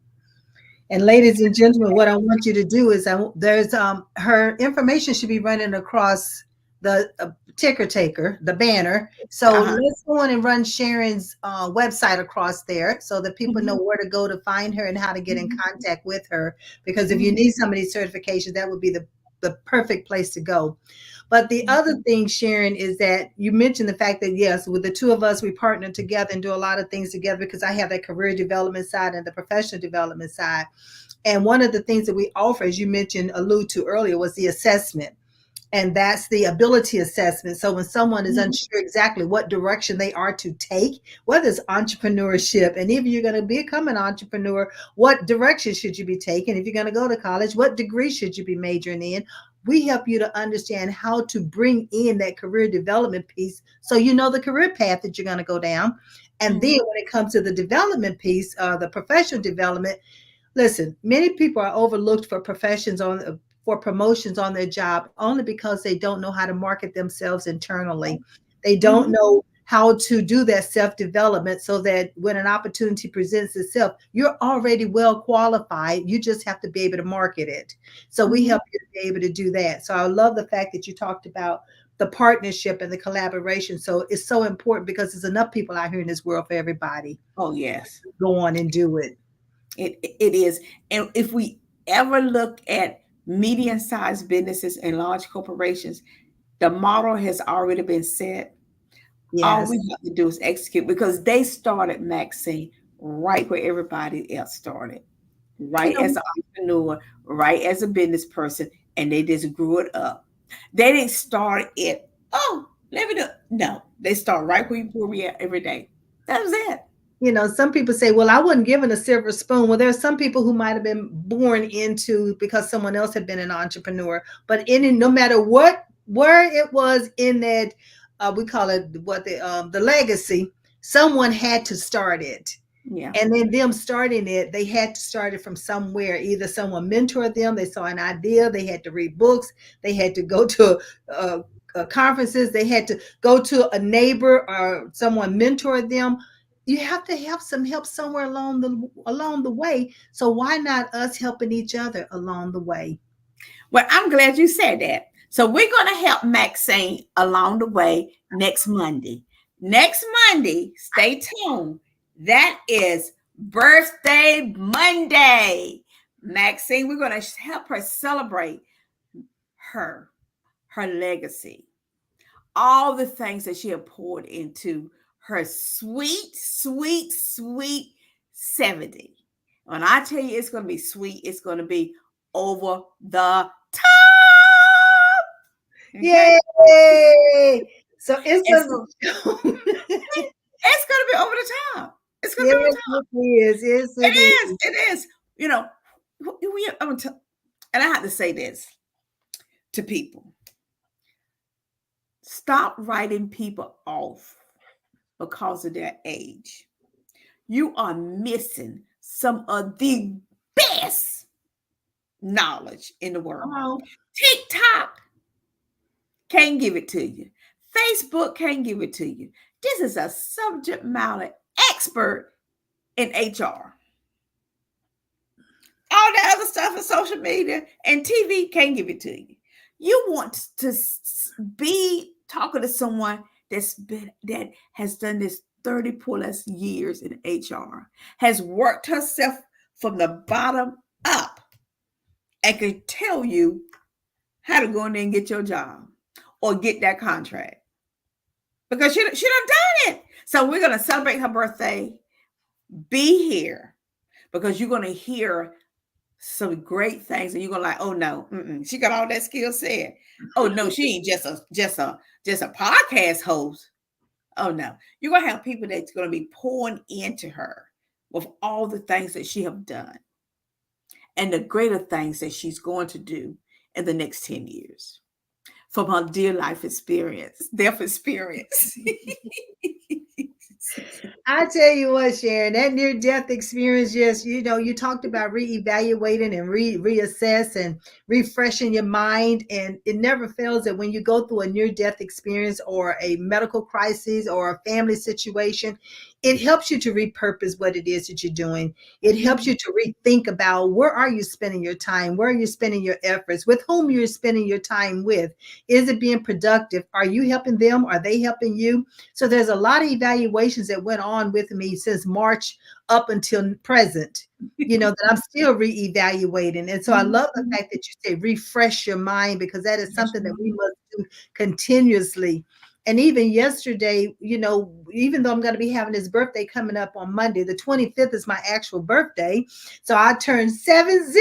And ladies and gentlemen, what I want you to do is there's her information should be running across the ticker taker, the banner. So Uh-huh. let's go on and run Sharon's website across there so that people know Mhm. where to go to find her and how to get in Mhm. contact with her. Because if you Mhm. need some of these certifications, that would be the perfect place to go. But the Mhm. other thing, Sharon, is that you mentioned the fact that, yes, with the two of us, we partner together and do a lot of things together because I have that career development side and the professional development side. And one of the things that we offer, as you mentioned, allude to earlier, was the assessment. And that's the ability assessment. So when someone is Mhm. unsure exactly what direction they are to take, whether it's entrepreneurship, and if you're going to become an entrepreneur, what direction should you be taking? If you're going to go to college, what degree should you be majoring in? We help you to understand how to bring in that career development piece so you know the career path that you're going to go down. And then Mhm. when it comes to the development piece, the professional development, listen, many people are overlooked for professions on for promotions on their job only because they don't know how to market themselves internally. They don't Mhm. know how to do that self-development so that when an opportunity presents itself, you're already well qualified. You just have to be able to market it. So we Mhm. help you to be able to do that. So I love the fact that you talked about the partnership and the collaboration. So it's so important because there's enough people out here in this world for everybody. Oh yes, Go on and do it. it is. And if we ever look at medium-sized businesses and large corporations, the model has already been set. All Yes. we have to do is execute because they started, Maxine, right where everybody else started, You right know, as an entrepreneur, right as a business person, and they just grew it up. They didn't start it, oh, let me do. No, they start right where we are every day. That was it. some people say, well, I wasn't given a silver spoon. Well, there are some people who might have been born into because someone else had been an entrepreneur. But no matter what, where it was in that, we call it what the legacy, someone had to start it. Yeah. And then them starting it, they had to start it from somewhere. Either someone mentored them, they saw an idea, they had to read books, they had to go to conferences, they had to go to a neighbor or someone mentored them. You have to have some help somewhere along the way. So why not us helping each other along the way? Well, I'm glad you said that. So we're going to help Maxine along the way next Monday. Next Monday, stay tuned. That is Birthday Monday. Maxine, we're going to help her celebrate her, her legacy, all the things that she had poured into her sweet, sweet, sweet 70. When I tell you it's going to be sweet, it's going to be over the top. Okay? Yay! So it's And a so it's going to be over the top. It's going to yes, be over the top. it is. Yes, It it is. is. It is. You know, I'm gonna and I have to say this to people: stop writing people off because of their age. You are missing some of the best knowledge in the Come world. on. TikTok can't give it to you. Facebook can't give it to you. This is a subject matter expert in HR. All the other stuff in social media and TV can't give it to you. You want to be talking to someone that has done this 30 plus years in HR, has worked herself from the bottom up, and can tell you how to go in there and get your job or get that contract because she done done it. So we're gonna celebrate her birthday. Be here because you're gonna hear some great things, and you're gonna like, oh no, she got all that skill set. Oh no, she ain't just a podcast host. Oh no, you're gonna have people that's gonna be pouring into her with all the things that she have done and the greater things that she's going to do in the next 10 years from her dear life experience, death experience. I tell you what, Sharon, that near death experience, just, you talked about reevaluating and reassess and refreshing your mind. And it never fails that when you go through a near death experience or a medical crisis or a family situation, it helps you to repurpose what it is that you're doing. It helps you to rethink about where are you spending your time? Where are you spending your efforts? With whom you're spending your time with? Is it being productive? Are you helping them? Are they helping you? So there's a lot of evaluations that went on with me since March up until present, that I'm still reevaluating. And so I love the fact that you say refresh your mind, because that is something that we must do continuously. And even yesterday, even though I'm going to be having his birthday coming up on Monday, the 25th is my actual birthday. So I turned 70. So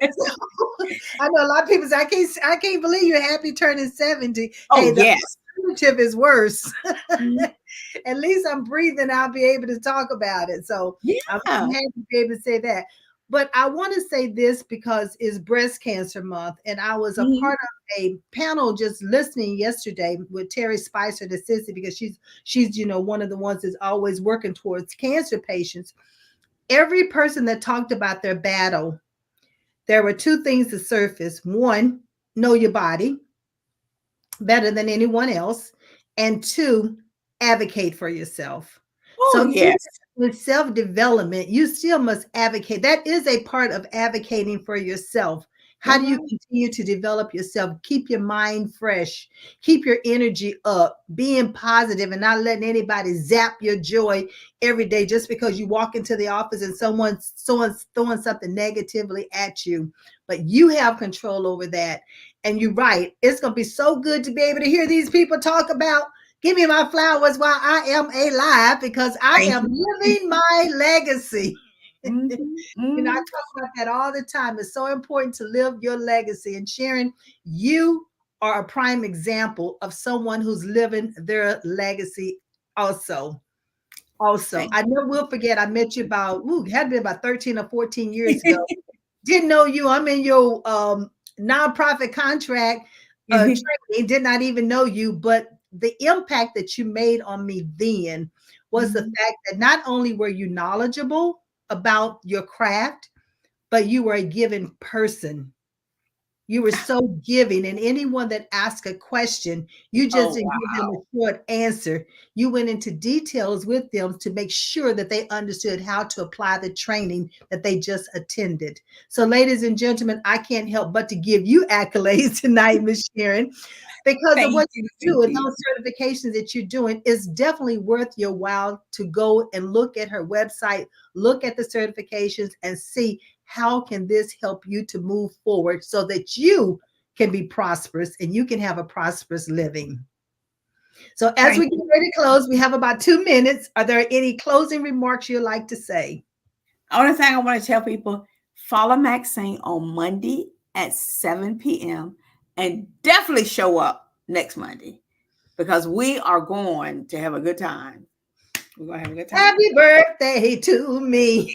I know a lot of people say, I can't believe you're happy turning 70. Oh, the yes. alternative is worse. At least I'm breathing. I'll be able to talk about it. So I'm happy to be able to say that. But I want to say this because it's Breast Cancer Month, and I was a part of a panel just listening yesterday with Terry Spicer, the sister, because she's one of the ones that's always working towards cancer patients. Every person that talked about their battle, there were two things that surfaced. One, know your body better than anyone else, and two, advocate for yourself. Oh, yes. With self-development, you still must advocate. That is a part of advocating for yourself. How do you continue to develop yourself? Keep your mind fresh, keep your energy up, being positive and not letting anybody zap your joy every day just because you walk into the office and someone's throwing something negatively at you. But you have control over that. And you're right. It's going to be so good to be able to hear these people talk about give me my flowers while I am alive, because I am living my legacy. I talk about that all the time. It's so important to live your legacy. And Sharon, you are a prime example of someone who's living their legacy also. I never will forget, I met you about, had been about 13 or 14 years ago. Didn't know you. I'm in your nonprofit contract training, did not even know you, but the impact that you made on me then was the fact that not only were you knowledgeable about your craft, but you were a giving person. You were so giving, and anyone that asked a question, you just didn't give them a short answer. You went into details with them to make sure that they understood how to apply the training that they just attended. So, ladies and gentlemen, I can't help but to give you accolades tonight, Ms. Sharon, because of what you do and those certifications that you're doing. Is definitely worth your while to go and look at her website, look at the certifications, and see how can this help you to move forward so that you can be prosperous and you can have a prosperous living. So as we get ready to close, we have about 2 minutes. Are there any closing remarks you'd like to say? The only thing I want to tell people, follow Maxine on Monday at 7 p.m. and definitely show up next Monday, because we are going to have a good time. We're going to have a good time. Happy birthday to me.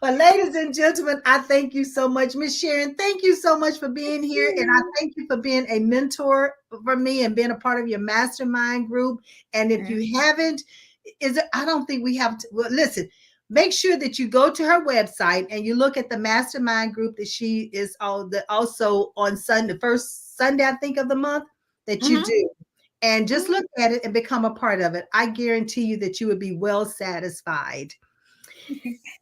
Well, ladies and gentlemen, I thank you so much. Miss Sharon, thank you so much for being here. And I thank you for being a mentor for me and being a part of your mastermind group. And if you haven't, I don't think we have to. Well, listen, make sure that you go to her website and you look at the mastermind group that she is also on Sunday, the first Sunday, I think, of the month that you do. And just look at it and become a part of it. I guarantee you that you would be well satisfied.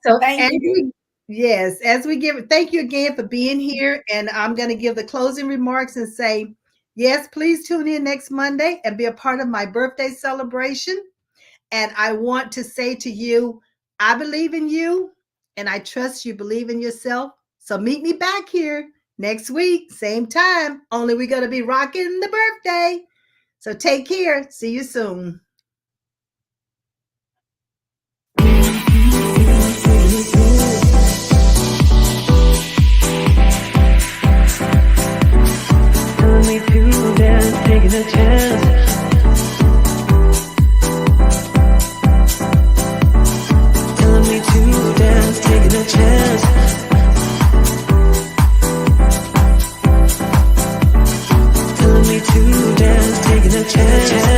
So thank you. Yes, as we give it, thank you again for being here. And I'm going to give the closing remarks and say, yes, please tune in next Monday and be a part of my birthday celebration. And I want to say to you, I believe in you and I trust you believe in yourself. So meet me back here next week, same time, only we're going to be rocking the birthday. So take care. See you soon. Telling me to dance, taking a chance. Telling me to dance, taking a chance. Telling me to dance, taking a chance.